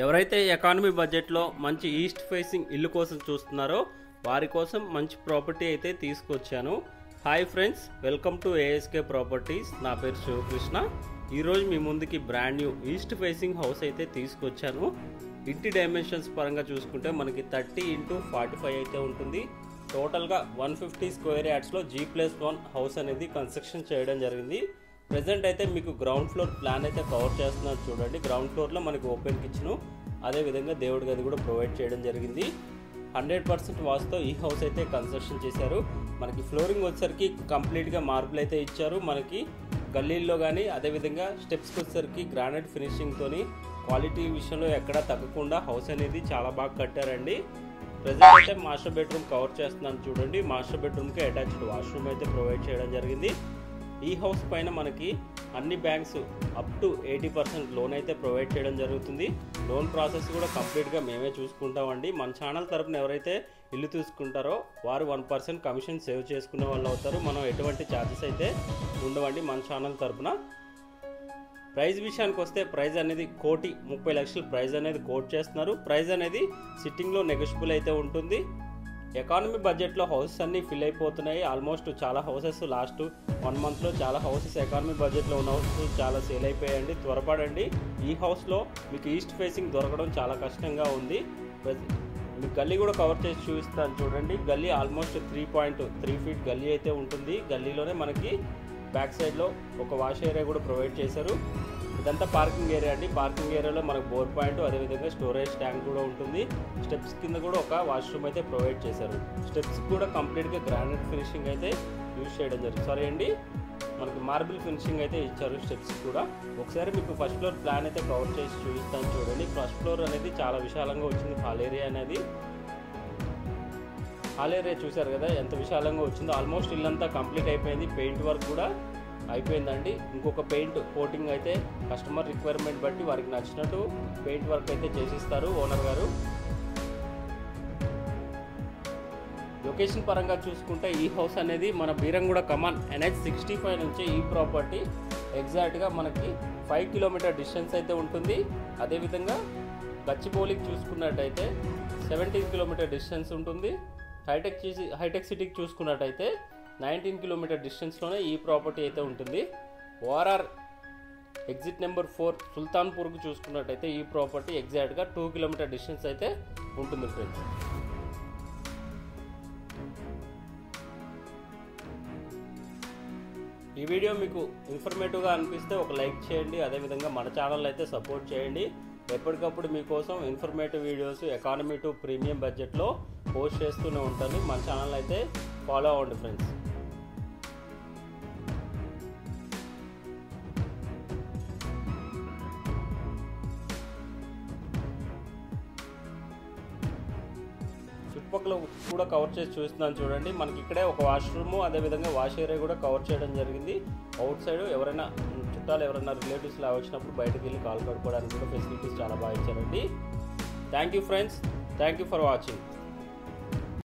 ఎవరైతే ఎకానమీ బడ్జెట్లో మంచి ఈస్ట్ ఫేసింగ్ ఇల్లు కోసం చూస్తున్నారో వారి కోసం మంచి ప్రాపర్టీ అయితే తీసుకొచ్చాను. Hi friends, welcome to ASK properties. నా పేరు శివకృష్ణ. ఈరోజు మీ ముందుకి brand new east facing house అయితే తీసుకొచ్చాను. ఇంటి డైమెన్షన్స్ పరంగా చూసుకుంటే మనకి 30x45 అయితే ఉంటుంది. టోటల్గా 150 స్క్వేర్ యార్డ్స్లో G+1 హౌస్ అనేది కన్స్ట్రక్షన్ చేయడం జరిగింది. ప్రెజెంట్ అయితే మీకు గ్రౌండ్ ఫ్లోర్ ప్లాన్ అయితే కవర్ చేస్తున్నారు చూడండి. గ్రౌండ్ ఫ్లోర్లో మనకి ఓపెన్ కిచెను, అదేవిధంగా దేవుడి గది కూడా ప్రొవైడ్ చేయడం జరిగింది. 100% వాస్తుతో ఈ హౌస్ అయితే కన్స్ట్రక్షన్ చేశారు. మనకి ఫ్లోరింగ్ వచ్చేసరికి కంప్లీట్గా మార్బుల్ అయితే ఇచ్చారు. మనకి గల్లీల్లో కానీ అదేవిధంగా స్టెప్స్కి వచ్చేసరికి గ్రానైట్ ఫినిషింగ్తోని క్వాలిటీ విషయంలో ఎక్కడా తగ్గకుండా హౌస్ అనేది చాలా బాగా కట్టారండి. ప్రెజెంట్ అయితే మాస్టర్ బెడ్రూమ్ కవర్ చేస్తున్నాను చూడండి. మాస్టర్ బెడ్రూమ్కి అటాచ్డ్ వాష్రూమ్ అయితే ప్రొవైడ్ చేయడం జరిగింది. ఈ హౌస్ పైన మనకి అన్ని బ్యాంక్స్ అప్ టు 80% లోన్ అయితే ప్రొవైడ్ చేయడం జరుగుతుంది. లోన్ ప్రాసెస్ కూడా కంప్లీట్గా మేమే చూసుకుంటామండి. మన ఛానల్ తరపున ఎవరైతే ఇల్లు తీసుకుంటారో వారు 1% కమిషన్ సేవ్ చేసుకునే వాళ్ళు అవుతారు. మనం ఎటువంటి ఛార్జెస్ అయితే ఉండవండి మన ఛానల్ తరపున. ప్రైస్ విషయానికి వస్తే ప్రైస్ అనేది 1,30,00,000 ప్రైస్ అనేది కోట్ చేస్తున్నారు. ప్రైస్ అనేది సిట్టింగ్లో నెగోషియబుల్ అయితే ఉంటుంది. ఎకానమీ బడ్జెట్లో హౌసెస్ అన్నీ ఫిల్ అయిపోతున్నాయి. ఆల్మోస్ట్ చాలా హౌసెస్ లాస్ట్ 1 మంత్లో చాలా హౌసెస్ ఎకానమీ బడ్జెట్లో ఉన్న హౌసెస్ చాలా సేల్ అయిపోయాయండి. త్వరపడండి. ఈ హౌస్లో మీకు ఈస్ట్ ఫేసింగ్ దొరకడం చాలా కష్టంగా ఉంది. మీకు గల్లీ కూడా కవర్ చేసి చూపిస్తాను చూడండి. గల్లీ ఆల్మోస్ట్ 3.3 ఫీట్ గల్లీ అయితే ఉంటుంది. గల్లీలోనే మనకి బ్యాక్ సైడ్లో ఒక వాష్ ఏరియా కూడా ప్రొవైడ్ చేశారు. ఇదంతా పార్కింగ్ ఏరియా అండి. పార్కింగ్ ఏరియాలో మనకు బోర్ పాయింట్, అదేవిధంగా స్టోరేజ్ ట్యాంక్ కూడా ఉంటుంది. స్టెప్స్ కింద కూడా ఒక వాష్రూమ్ అయితే ప్రొవైడ్ చేశారు. స్టెప్స్ కూడా కంప్లీట్గా గ్రానైట్ ఫినిషింగ్ అయితే యూజ్ చేయడం జరిగింది. సారీ అండి, మనకి మార్బుల్ ఫినిషింగ్ అయితే ఇచ్చారు స్టెప్స్ కూడా. ఒకసారి మీకు ఫస్ట్ ఫ్లోర్ ప్లాన్ అయితే కవర్ చేసి చూపిస్తాను చూడండి. ఫస్ట్ ఫ్లోర్ అనేది చాలా విశాలంగా వచ్చింది. హాల్ ఏరియా అనేది, హాల్ ఏరియా చూసారు కదా ఎంత విశాలంగా వచ్చిందో. ఆల్మోస్ట్ ఇల్లంతా కంప్లీట్ అయిపోయింది. పెయింట్ వర్క్ కూడా అయిపోయిందండి. ఇంకొక పెయింట్ కోటింగ్ అయితే కస్టమర్ రిక్వైర్మెంట్ బట్టి వారికి నచ్చినట్టు పెయింట్ వర్క్ అయితే చేసిస్తారు ఓనర్ గారు. లొకేషన్ పరంగా చూసుకుంటే ఈ హౌస్ అనేది మన బీరంగూడ కమాన్ NH65 నుంచి ఈ ప్రాపర్టీ ఎగ్జాక్ట్గా మనకి 5 కిలోమీటర్ డిస్టెన్స్ అయితే ఉంటుంది. అదేవిధంగా గచ్చిబౌలికి చూసుకున్నట్టయితే 17 కిలోమీటర్ డిస్టెన్స్ ఉంటుంది. హైటెక్ సిటీకి చూసుకున్నట్టయితే 19 కిలోమీటర్ డిస్టెన్స్లోనే ఈ ప్రాపర్టీ అయితే ఉంటుంది. ఓఆర్ఆర్ ఎగ్జిట్ నెంబర్ 4 సుల్తాన్పూర్కి చూసుకున్నట్టయితే ఈ ప్రాపర్టీ ఎగ్జాక్ట్గా 2 కిలోమీటర్ డిస్టెన్స్ అయితే ఉంటుంది ఫ్రెండ్స్. ఈ వీడియో మీకు ఇన్ఫర్మేటివ్గా అనిపిస్తే ఒక లైక్ చేయండి. అదేవిధంగా మన ఛానల్ అయితే సపోర్ట్ చేయండి. ఎప్పటికప్పుడు మీకోసం informative videos economy to premium బడ్జెట్లో పోస్ట్ చేస్తూనే ఉంటాను. మన ఛానల్ అయితే ఫాలో అవ్వండి ఫ్రెండ్స్. చుట్టుపక్కల కూడా కవర్ చేసి చూస్తున్నాను చూడండి. మనకి ఇక్కడే ఒక వాష్రూమ్, అదేవిధంగా వాష్ ఏరియా కూడా కవర్ చేయడం జరిగింది. అవుట్ సైడ్ ఎవరైనా చుట్టాలు ఎవరైనా రిలేటివ్స్ లా వచ్చినప్పుడు బయటకు వెళ్ళి కాల్ కడుకోవడానికి కూడా ఫెసిలిటీస్ చాలా బాగా ఇచ్చారండి. Thank you friends, thank you for watching.